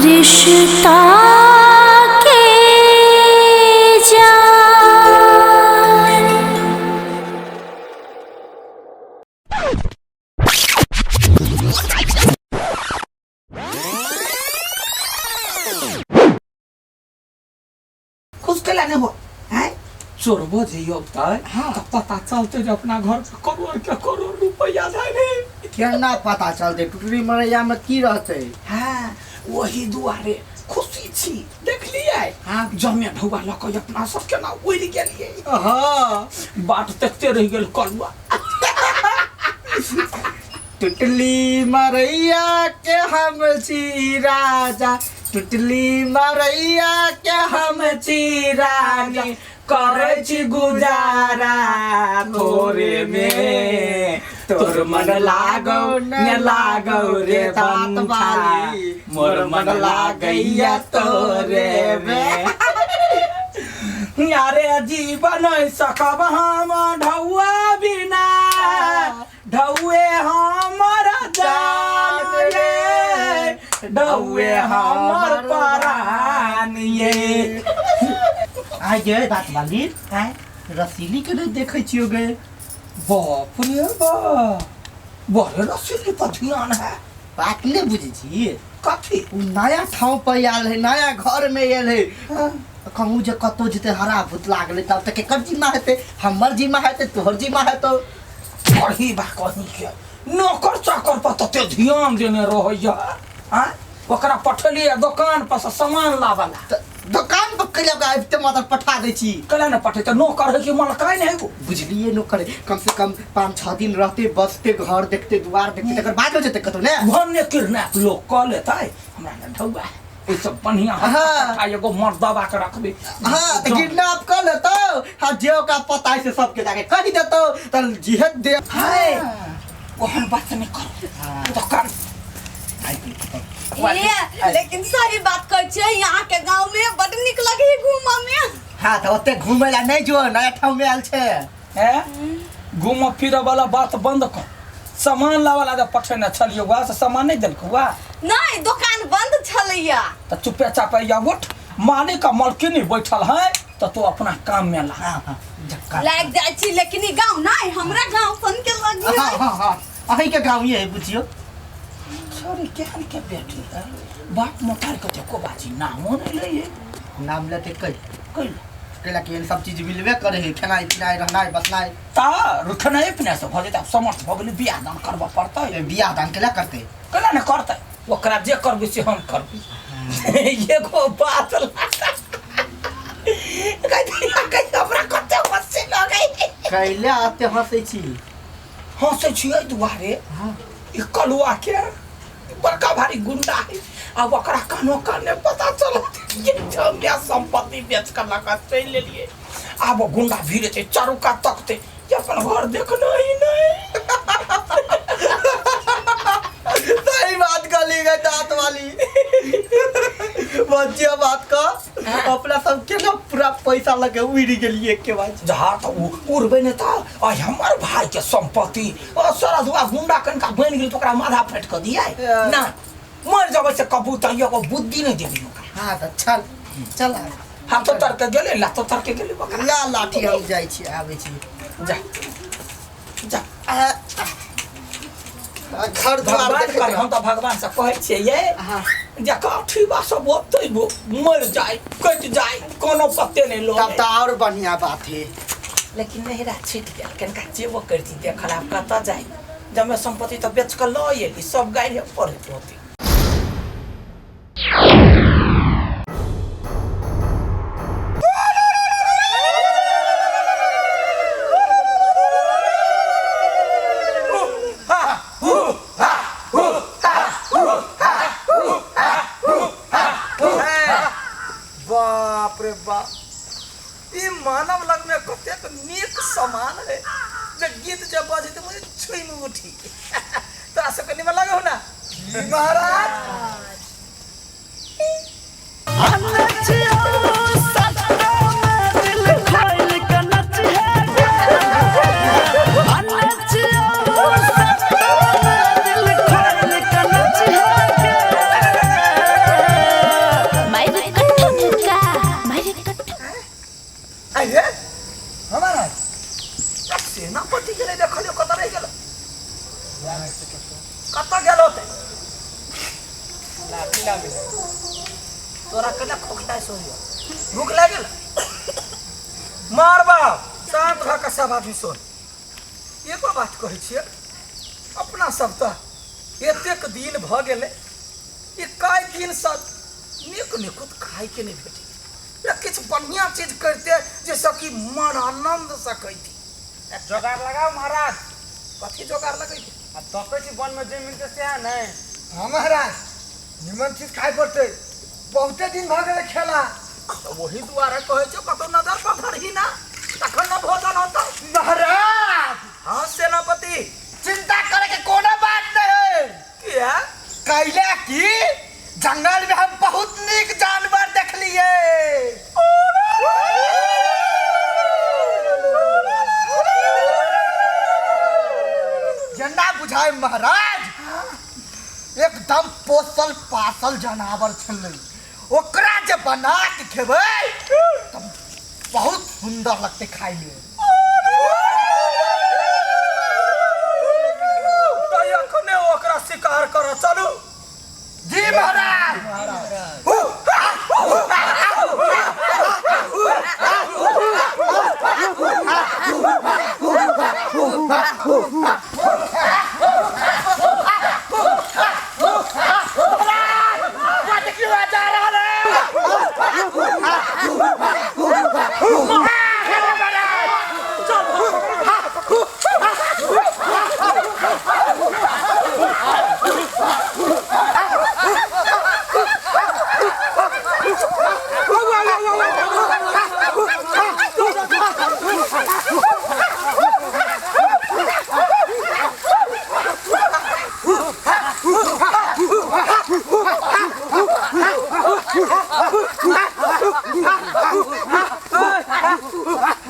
रिश्ता के जान। खुश के लाने हो हैं? चोरबो जइयो तय हाँ। तो पता चलते जे अपना घर से करोड़ के करोड़ रुपया जाए रे। केना पता चलते टुटरी मरैया में की रहते? हाँ वही दुआरे खुशी छी देख लिए हाँ। जमे ढौआ लक अपना सब केना उड़ गेलिए। हाँ बाट देखते रह गेल कलुआ। टुटली मरैया के हम छी राजा, टुटली मरैया के हम छी रानी, करे छी गुजारा तोरे में, तोर मन लागौ न लागौ रे बंठा, मोर मन लागैया तोरे में। यारे जीवन सकब हम ढौआ बिना, ढौए हमर जान रे, ढौए हमर परान ये। आइ गे बात बाली हैं रसीली के नहीं देखे छियो गे? बाप रे बाप, बड़े रसीली पर ध्यान है। बात नहीं बुझे छिए? कथी? उ नया ठाव पर आयल है, नया घर में आयल है। कहूँ जे कतो जते हरा भूत लागले तब तक केकर जिम्मा हेते? हमर जिम्मा हेते, तोहर जिम्मा हेतो। कही बा कही के नौकर चाकर पर तते ध्यान देने रहैया। हां ओकरा पठलिए दुकान पर से सामान लावला। दुकान पर कइला का आबिते मतलब पठा दे छी। कला न पठे त नौकर है कि मलकाई नहीं को। बुझलिए नो करे कम से कम 5-6 दिन रहते, बसते, घर देखते, द्वार देखते, तकर बाद हो जते कतो ने। भन्ने किडनैप लोग क लेता है हमरा न ढौआ। ओ सब बढ़िया हाँ। एगो मर दबा के रखबे। हां त किडनैप कर लेतो, हां जे का पता है से सबके जाके कहि देतो त जिहत दे। हाय ओहन बात नहीं कर। दुकान ये लेकिन सारी बात कर छे यहाँ के गांव में बड़ निक लगे घूमा में। हां त ओते घुमै ला नहीं जो, नया ठाव में आयल छे। है घूम फिर वाला बात बंद कर। सामान लावला जब पठेने छलियो वा से सामान नहीं देलको वा नहीं दुकान बंद छलैया। त चुपे चापे या उठ। मालिक का मलकिनी बैठल है तो तू अपना काम में ला। हां हां झक्का लाग जाय छी लेकिन ई गांव नहीं हमरा गांव सन के लगी। हां हां हां अही के गांव ये है बुझियो। छोरी केहन के बेटी है बाप मोटार के को बाजी नामो नहीं ले नाम लेते कई कई केला के सब चीज मिलबे करे है, खाना पीना रहना बसना। ता रुठने अपने से हो जेता समर्थ भ गेली बियाह दान करबा पड़ता है। बियाह दान केला करते? केला न करते ओकरा जे करबे से हम करबी। एगो बात कहै हमरा कते हंसी लगे। कैले आते हंसै छी? हंसै छियै दुआरे हां ई कलुआ के बड़का भारी गुंडा है। अब ओकरा कानो काने पता चलत कि जमिया संपत्ति बेच कर लगा चल लेलिए। अब वो गुंडा भीड़े से चारों का तकते ये अपन घर देखना ही नहीं। सही बात कली गई दांत वाली। बच्चिया बात का अपना सब के ना पूरा पैसा लगे उड़ गेलिए के बाद। जहाँ तो उड़बे नहीं था और हमारे भाई के संपत्ति और सारा दुआ गुंडा कनका बन गेल तो ओकरा माथा फट कर दिया ना मर जाबे से कबूतर ये को बुद्धि नहीं देबी ओकरा। हां त चल चल हम तो तर के गेले ला तो तर के गेले ओकरा ला लाठी हम जाई छी आबै छी। जा जा घर द्वार भगवान देखे कर हम तो भगवान से कहै छियै ये हां जे काठी बा सब ओतै मर जाए कट जाए कोनो पत्ते नहीं लो। तब तो और बढ़िया बात है। लेकिन मेरा छिट गेल कनका जेबो करती दे खराब कता जाए जब मैं संपत्ति तो बेच कर लो ये सब गाय पर होती। बाप रे बाप ई मानव लग में कतेक नीक समान है जे गीत जब बजे तो मुझे छुई में उठी। तो आसे कनी में लगे हो ना महाराज भूख लागल मार बाप शांत भऽ कऽ सब आदमी सुन एगो बात कहै छियै अपना सब तऽ एतेक दिन भऽ गेलै एकाई दिन से नीक निकुत खाय के नहीं भेटे किछु बढ़िया चीज करते जैसे कि मन आनंद से कहती जोगाड़ लगाओ महाराज। कथी जोगाड़ लगैती अब तकै छी वन में जे मिलते से है नहीं। हाँ महाराज निमन चीज खाए पड़ते बहुते दिन भऽ गेलै खेला तो वही द्वारा कहै छौ कतौ नजर पकड़ही ना तखन न भोजन होता। महाराज हाँ सेनापति चिंता करे के कोनो बात नहीं किया कैला की जंगल में हम बहुत नीक जानवर देखलिए जना बुझाए महाराज एकदम पोसल पासल जानवर छलै ओकरा जे बना के खेबै तब बहुत सुंदर लगते खाए में। तो अखने ओकरा शिकार कर चलू। जी महाराज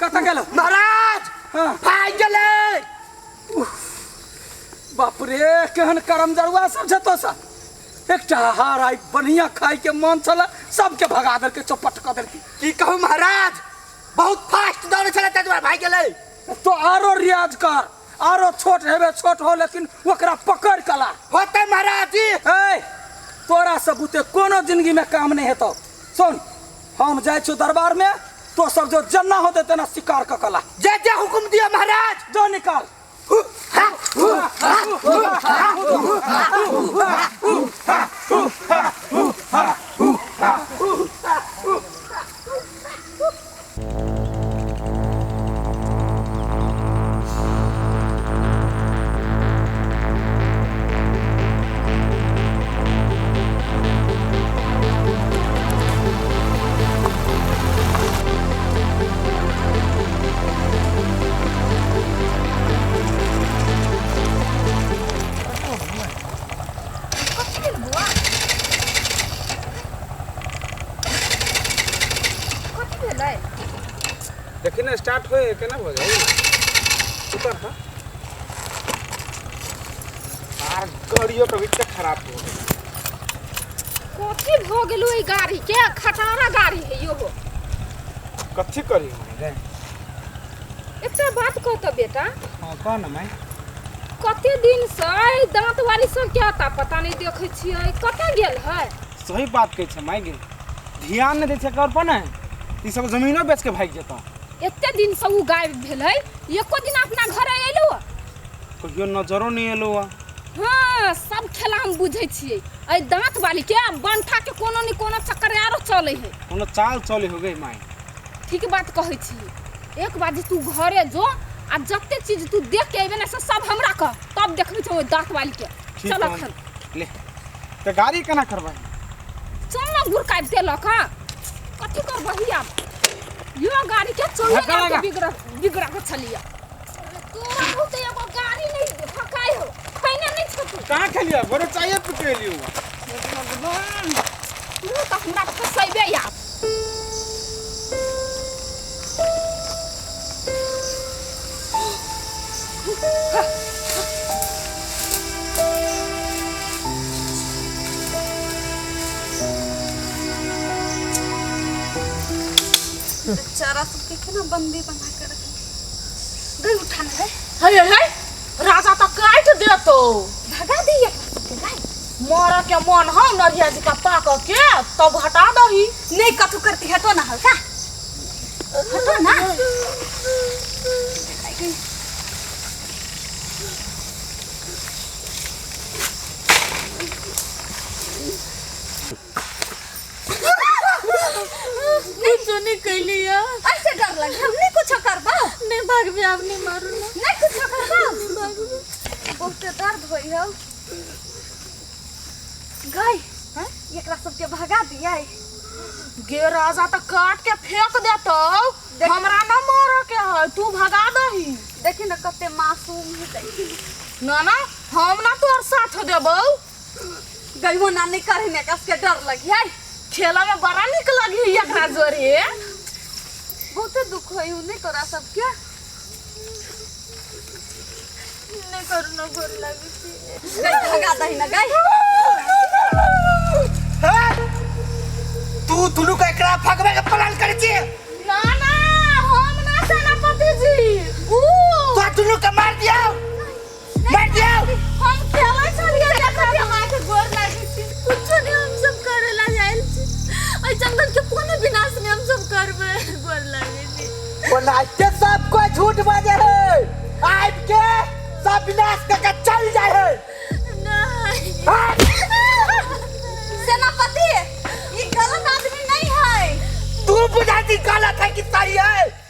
कतऽ गेल महाराज भाग गेलै बाप रे केहन करम जरुआ सब जतो सा एकटा आहार आई बढ़िया खाई के मन छला सबके भगा देल के चौपट क देल की कहू महाराज बहुत फास्ट दौड़े छले ताहि दुआरे भाग गेलै तो आरो रियाज कर आरो छोट हेबे छोट हो लेकिन ओकरा पकड़ कला होते महाराज जी ए तोरा सब बुते कोनो जिंदगी में काम नहीं हेतो सुन हम जाय छु दरबार में तो सब जो जन्ना होते तेना शिकार क कला जे जे हुकुम दिया महाराज जो निकाल देखी ना स्टार्ट होए केना हो जाई ऊपर हां आर गाड़ियों तो बिल्कुल खराब हो गई। कोठी भ गेलु ई गाड़ी के खटारा गाड़ी है यो कथी करी रे एकटा बात कह त बेटा हां कौन मैं कते दिन से दांत वाली सब क्या ता पता नहीं देखे छियै कतऽ गेल है। सही बात कह छ माई गे ध्यान नहीं दे छ कर पने ई सब जमीनो बेच के भाग जेता एते दिन से उ गायब भेल है एको दिन अपना घर एलु कहियो नजरो नहीं एलो हां सब खेला हम बुझै छियै ए दांत वाली के बंठा के कोनो न कोनो चक्कर आरो चले है कोनो चाल चले हो गई माई ठीक बात कहै छी एक बार तू घरे जो आ जत्ते चीज तू देख के एबे ना से सब हमरा कह तब देखबै छ दांत वाली के चल अखन ले तो गाड़ी केना करबै चल ना गुरकाइ देलक कथी करबही आब यो गाड़ी के चले ना बिगड़ा के चलिया तोरा बहुत एगो गाड़ी नहीं फकाई हो खैने नहीं छतु कहां खेलिया बड़े चाहिए पे के लियो तू त हमरा फसैबे या बेचारा सबके केना बंदी बना के रखे गई उठाने रे हे हे राजा तो काट दे तो भगा दिया मारा के मन हो नरिया जी का पाक के तब हटा दही। नहीं कथू करती हटो ना हल्का हटो ना। नहीं कैली यार। ऐसे डर लगे हम नहीं कुछ करबा। नहीं भाग भी आप नहीं मारू ना। नहीं कुछ करबा। बहुत दर्द होई हो। गई हैं एकरा सबके भगा दिया। गे राजा त काट के फेंक देतो। हमरा ना मारा के है तू भगा दही। देखी ना कते मासूम है देखी। ना ना हम ना तोर साथ देबो। गई वो ना नहीं करे ने कस के डर लगी है। खेला में बड़ा निक लगी एकरा जोरे। बहुत दुख होई उन्हें तोरा सबके। नहीं करू ना गोर लगी थी। गई भगा दही ना गई। तू तुलू का एकरा फगवे के प्लान करे छी। ना ना हम ना सेनापति जी। तो तुलू का मार दिया। हम खेला छलिए एकरा मां के गोर लगी थी। कुछ नहीं हम सब करे ला जाइल छी। और जंगल के कोनो विनाश में हम सब करबे गोर लगी थी। बोलाते सब कोई झूठ बाजे है। आज के सब विनाश करके चल जाए है। नहीं सेनापति ये गलत आदमी नहीं है। तू बुझाती गलत